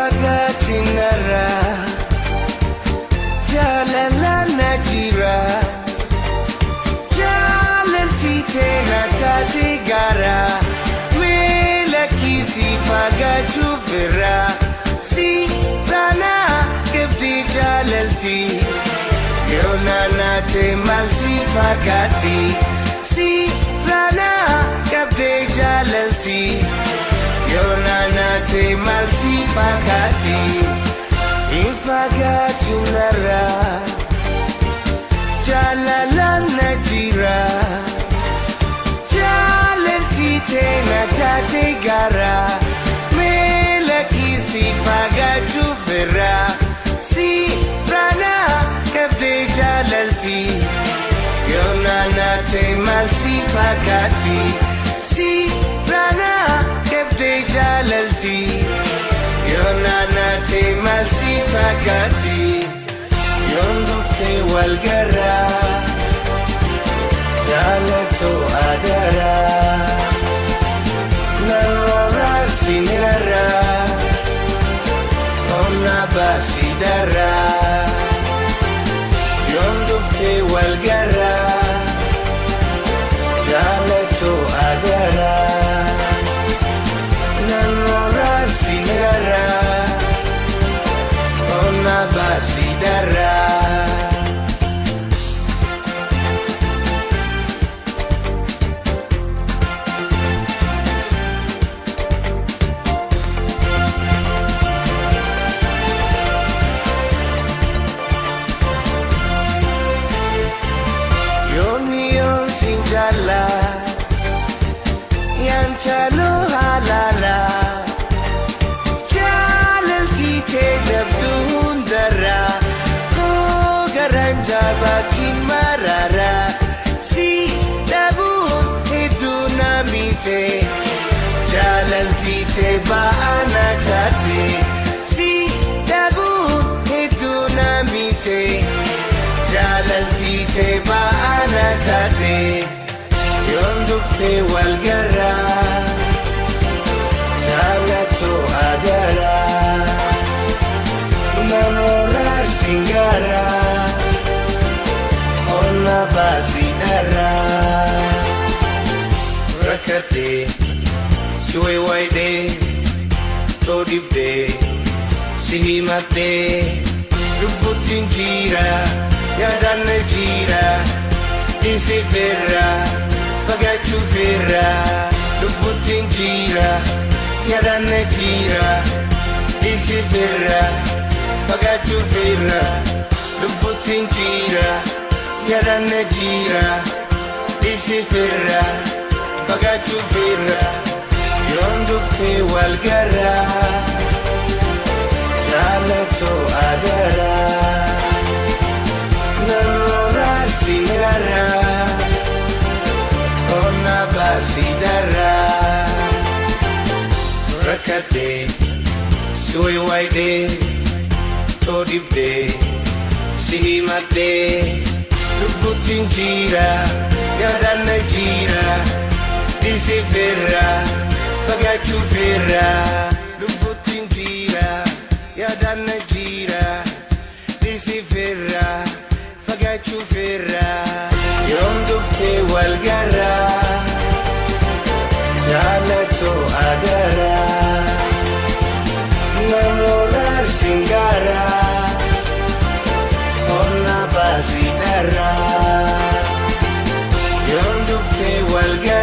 fagatinara Jaalala na jira Jaalalti tena taate gara Mela kisi fagatu vera Si rana kebdi jaalalti Yona na te malsi fagati Si rana kebdi jaalalti Yona na te malsi fagati Infagatinara Jaalala na jira Jaalalti tena taate gara Mela kisi fagatu vera Si rana kebde jaalalti Yona na te malsi fagati Si rana kebde jaalalti Yona na te malsi fagati Yondufte walgara Jaalato adara Narorar singara Thona basidara Yondufte walgara Jaalato adara Narorar singara Thona basidara Sinjala Yanchalo halala Jaalalti te jabdundara Garanja batin marara Si dabun idunamite Jaalalti te baana tate Si dabun idunamite Jaalalti te baana tate Yondufte walgara Jaalato adara Narorar singara Honna basidara Rakade Siwe waide Todibde Sihimate Lubutin jira Yadan jira Disi ferra Fagachu ferra Lubutin jira Yadan jira Disi ferra Fagachu ferra Lubutin jira Yadan jira Disi ferra Fagachu ferra Yondufte walgara Jaalato adara Narorar singara Thona basidara Rakade Siwe waide Todibde Sihimate Lubutin jira Yadan jira Disi ferra Fagachu ferra Lubutin jira Yadan jira Disi ferra Fagachu ferra Yondufte walgara Jaalato adara Narorar singara Honna basidara Yondufte walgara